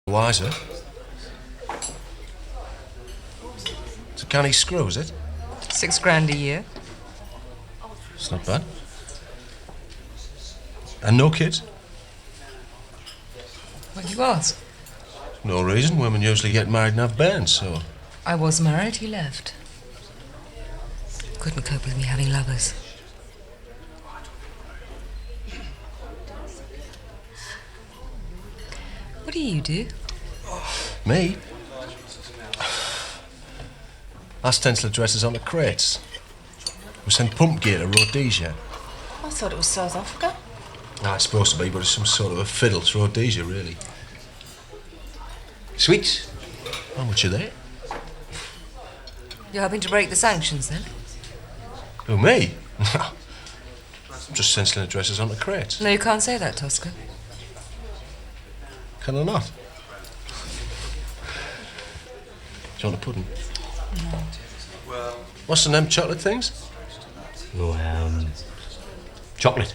Wiser. It's a canny screw, is it? £6,000 a year. It's not bad. And no kids? Why do you ask? No reason. Women usually get married and have bairns, so... I was married, he left. Couldn't cope with me having lovers. What do you do? Me? I stencil addresses on the crates. We send pump gear to Rhodesia. I thought it was South Africa. It's supposed to be, but it's some sort of a fiddle to Rhodesia, really. Sweets? How much are they? You're hoping to break the sanctions, then? Who, me? I'm just stenciling addresses on the crates. No, you can't say that, Tosca. Can I not? Do you want a pudding? No. What's in them chocolate things? Oh, chocolate.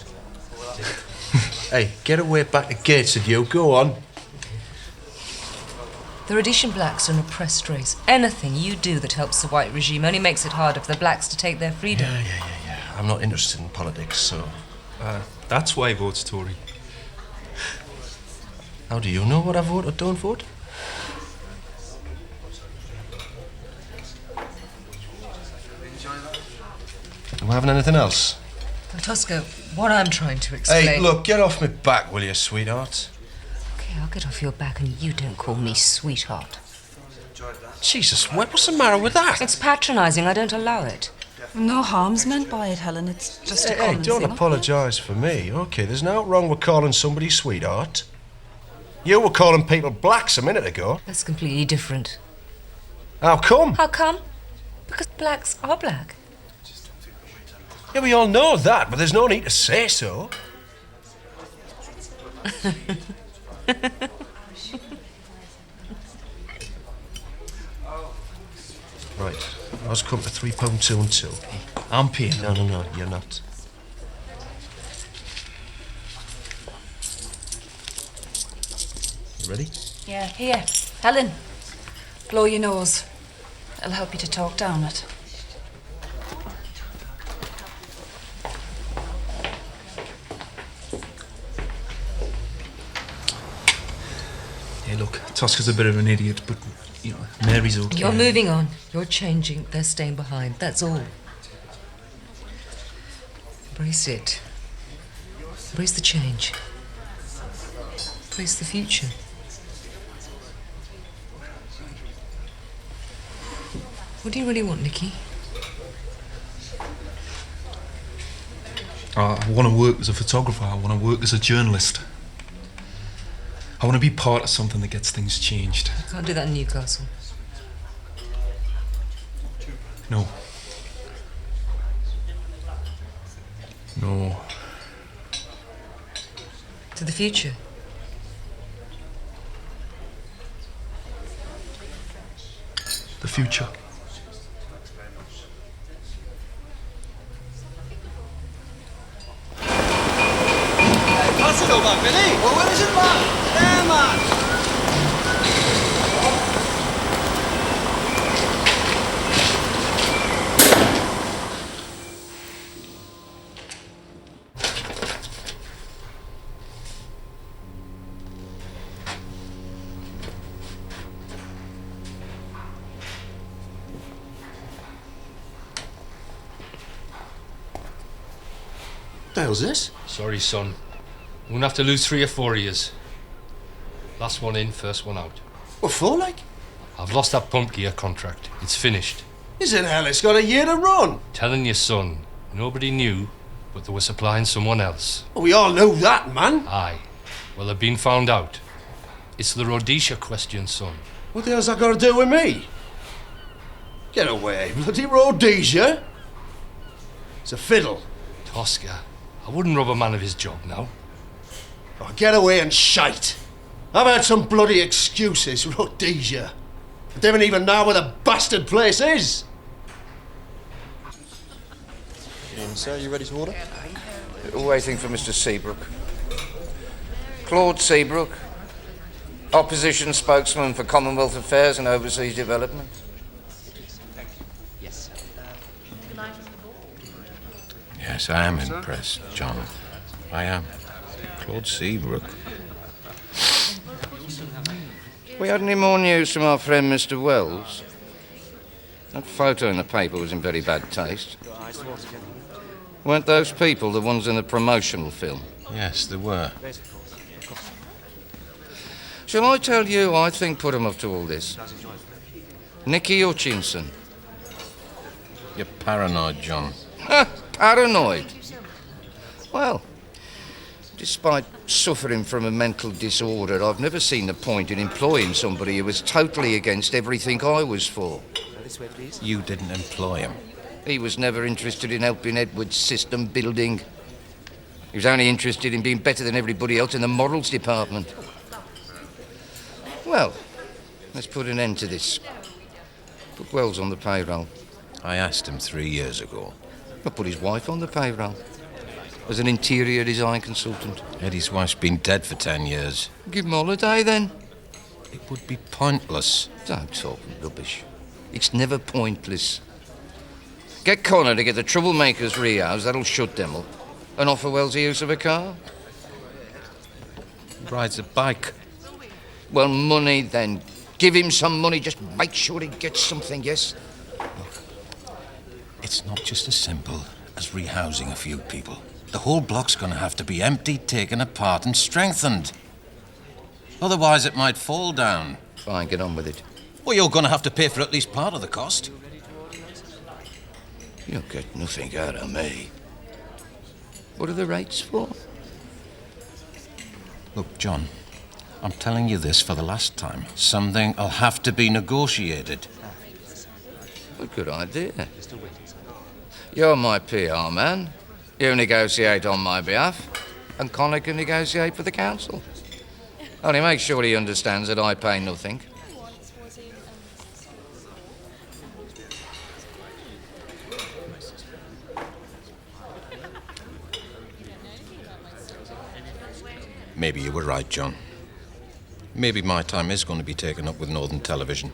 Hey, get away back to Gateshead, you. Go on. The Rhodesian blacks are an oppressed race. Anything you do that helps the white regime only makes it harder for the blacks to take their freedom. Yeah. I'm not interested in politics, so... That's why he votes Tory. How do you know what I vote or don't vote? Do we having anything else? Well, Tosca, what I'm trying to explain... Hey, look, get off my back, will you, sweetheart? Okay, I'll get off your back and you don't call me sweetheart. Jesus, what's the matter with that? It's patronising. I don't allow it. No harm's meant by it, Helen. It's just a Hey, common don't thing. apologise for me. OK, there's nothing wrong with calling somebody sweetheart. You were calling people blacks a minute ago. That's completely different. How come? How come? Because blacks are black. Yeah, we all know that, but there's no need to say so. Right, I was come for £3.2 and 2. I'm paying. No, you're not. You ready? Yeah, here. Helen, blow your nose. It'll help you to talk down it. Hey, look, Tosca's a bit of an idiot, but, Mary's okay. You're moving on. You're changing. They're staying behind. That's all. Embrace it. Embrace the change. Embrace the future. What do you really want, Nicky? I want to work as a photographer. I want to work as a journalist. I want to be part of something that gets things changed. Can't do that in Newcastle. No. No. To the future. The future. Pass it over, Billy. Well, where is it, man? There, man. What the hell's this? Sorry, son. We're gonna have to lose 3 or 4 years. Last one in, first one out. What for, like? I've lost that pump gear contract. It's finished. Isn't hell? It's got a year to run. Telling your son, nobody knew, but they were supplying someone else. Well, we all know that, man. Aye. Well, they've been found out. It's the Rhodesia question, son. What the hell's that got to do with me? Get away, bloody Rhodesia. It's a fiddle. Tosca, I wouldn't rob a man of his job now. Oh, get away and shite. I've had some bloody excuses, Rhodesia. But they don't even know where the bastard place is. Sir, you ready to order? Waiting for Mr. Seabrook. Claude Seabrook. Opposition spokesman for Commonwealth Affairs and Overseas Development. Yes, I am impressed, John. I am. Claude Seabrook. We had any more news from our friend Mr. Wells? That photo in the paper was in very bad taste. Weren't those people the ones in the promotional film? Yes, there were. Shall I tell you who I think put him up to all this? Nicky Hutchinson. You're paranoid, John. Paranoid? Well, despite suffering from a mental disorder, I've never seen the point in employing somebody who was totally against everything I was for. You didn't employ him. He was never interested in helping Edward's system building. He was only interested in being better than everybody else in the morals department. Well, let's put an end to this. Put Wells on the payroll. I asked him 3 years ago. I'll put his wife on the payroll as an interior design consultant. Eddie's wife's been dead for 10 years. Give him holiday then. It would be pointless. Don't talk rubbish. It's never pointless. Get Connor to get the troublemakers rehoused, that'll shut them up. And offer Wells the use of a car. He rides a bike. Well, money then. Give him some money, just make sure he gets something, yes? It's not just as simple as rehousing a few people. The whole block's going to have to be emptied, taken apart and strengthened. Otherwise it might fall down. Fine, get on with it. Well, you're going to have to pay for at least part of the cost. You'll get nothing out of me. What are the rates for? Look, John, I'm telling you this for the last time. Something'll have to be negotiated. A good idea. You're my PR man. You negotiate on my behalf, and Connor can negotiate for the council. Only make sure he understands that I pay nothing. Maybe you were right, John. Maybe my time is going to be taken up with Northern Television.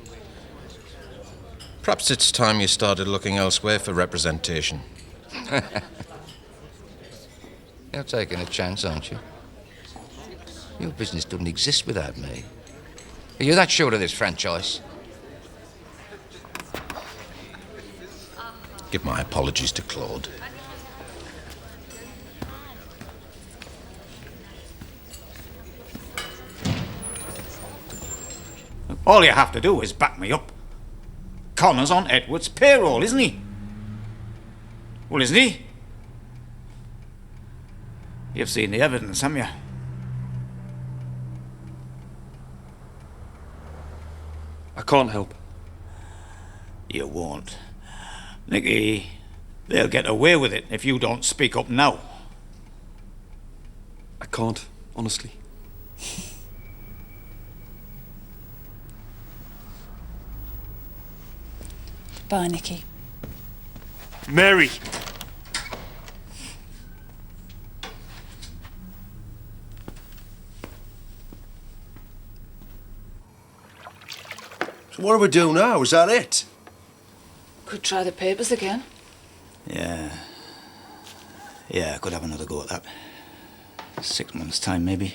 Perhaps it's time you started looking elsewhere for representation. You're taking a chance, aren't you? Your business doesn't exist without me. Are you that sure of this franchise? Give my apologies to Claude. All you have to do is back me up. Connor's on Edward's payroll, isn't he? Well, isn't he? You've seen the evidence, haven't you? I can't help. You won't. Nicky, they'll get away with it if you don't speak up now. I can't, honestly. Bye, Nicky. Mary! So what do we do now? Is that it? Could try the papers again. Yeah, I could have another go at that. 6 months' time, maybe.